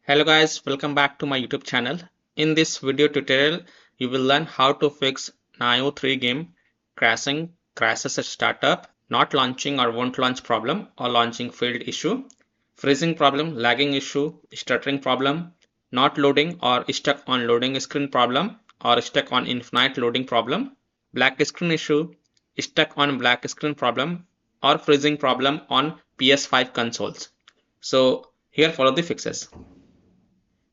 Hello guys, welcome back to my YouTube channel. In this video tutorial, you will learn how to fix Nioh 3 game crashes at startup, not launching or won't launch problem or launching failed issue, freezing problem, lagging issue, stuttering problem, not loading or stuck on loading screen problem or stuck on infinite loading problem, black screen issue, stuck on black screen problem or freezing problem on PS5 consoles. So here follow the fixes.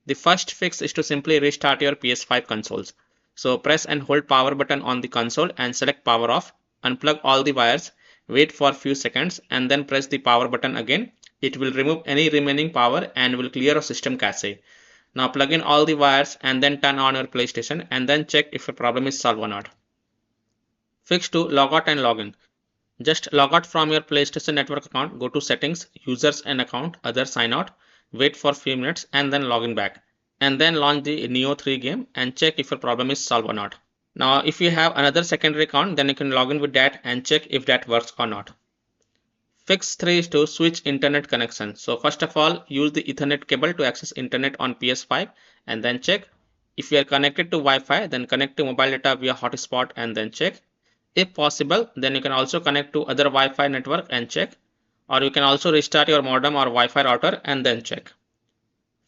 The first fix is to simply restart your PS5 consoles. So press and hold power button on the console and select power off. Unplug all the wires, wait for a few seconds and then press the power button again. It will remove any remaining power and will clear a system cache. Now plug in all the wires and then turn on your PlayStation and then check if a problem is solved or not. Fix 2. Log out and log in. Just log out from your PlayStation Network account, go to settings, users and account, other sign out, wait for a few minutes and then log in back. And then launch the Nioh 3 game and check if your problem is solved or not. Now if you have another secondary account, then you can log in with that and check if that works or not. Fix 3 is to switch internet connection. So first of all, use the Ethernet cable to access internet on PS5 and then check. If you are connected to Wi-Fi, then connect to mobile data via hotspot and then check. If possible, then you can also connect to other Wi-Fi network and check. Or you can also restart your modem or Wi-Fi router and then check.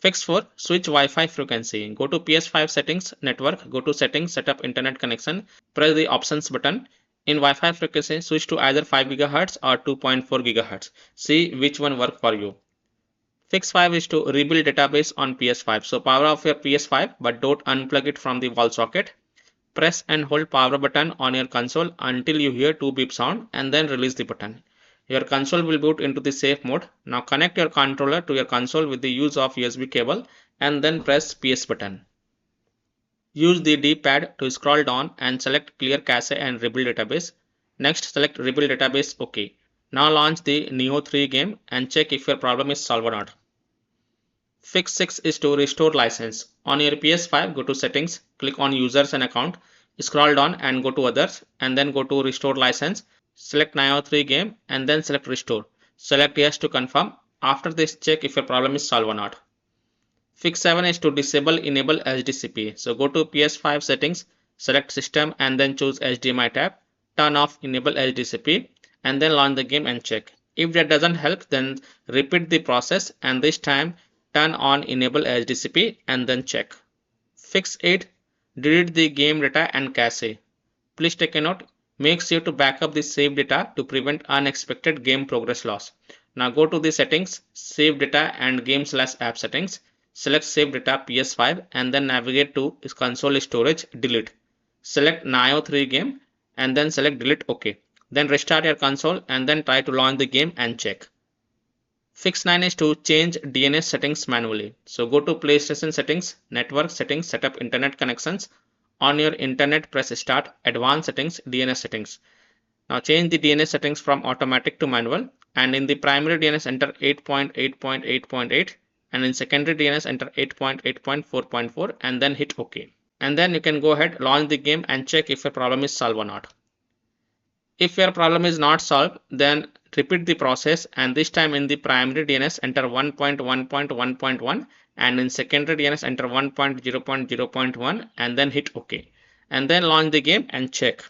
Fix 4. Switch Wi-Fi frequency. Go to PS5 settings, network, go to settings, set up internet connection, press the options button. In Wi-Fi frequency, switch to either 5 GHz or 2.4 GHz. See which one works for you. Fix 5 is to rebuild database on PS5. So power off your PS5 but don't unplug it from the wall socket. Press and hold power button on your console until you hear 2 beep sound and then release the button. Your console will boot into the safe mode. Now connect your controller to your console with the use of USB cable and then press PS button. Use the D-pad to scroll down and select clear cache and rebuild database. Next select rebuild database OK. Now launch the Nioh 3 game and check if your problem is solved or not. Fix 6 is to restore license. On your PS5, go to settings, click on users and account, scroll down and go to others and then go to restore license. Select Nioh 3 game and then select restore. Select yes to confirm. After this, check if your problem is solved or not. Fix 7 is to disable enable HDCP. So go to PS5 settings, select system and then choose HDMI tab. Turn off enable HDCP and then launch the game and check. If that doesn't help, then repeat the process and this time turn on enable HDCP and then check. Fix 8. Delete the game data and cache. Please take a note. Make sure to back up the save data to prevent unexpected game progress loss. Now go to the settings, save data and game/app settings. Select save data PS5 and then navigate to console storage, delete. Select Nioh 3 game and then select delete OK. Then restart your console and then try to launch the game and check. Fix 9 is to change DNS settings manually. So go to PlayStation settings, network settings, set up internet connections. On your internet, press start, advanced settings, DNS settings. Now change the DNS settings from automatic to manual and in the primary DNS enter 8.8.8.8 and in secondary DNS enter 8.8.4.4 and then hit OK. And then you can go ahead, launch the game and check if your problem is solved or not. If your problem is not solved, then repeat the process and this time in the primary DNS enter 1.1.1.1 and in secondary DNS enter 1.0.0.1 and then hit OK. And then launch the game and check.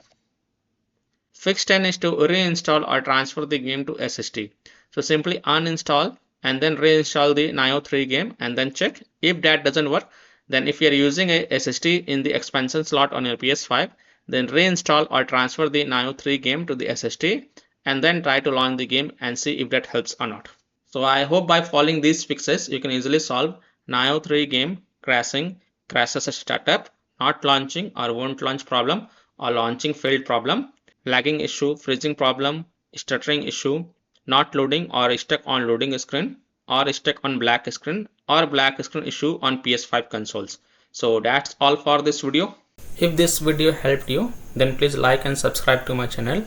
Fix 10 is to reinstall or transfer the game to SSD. So simply uninstall and then reinstall the Nioh 3 game and then check. If that doesn't work, then if you are using a SSD in the expansion slot on your PS5, then reinstall or transfer the Nioh 3 game to the SSD and then try to launch the game and see if that helps or not. So I hope by following these fixes, you can easily solve Nioh 3 game crashes at startup, not launching or won't launch problem or launching failed problem, lagging issue, freezing problem, stuttering issue, not loading or stuck on loading screen or stuck on black screen or black screen issue on PS5 consoles. So that's all for this video. If this video helped you, then please like and subscribe to my channel,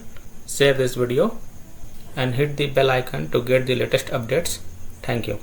share this video and hit the bell icon to get the latest updates. Thank you.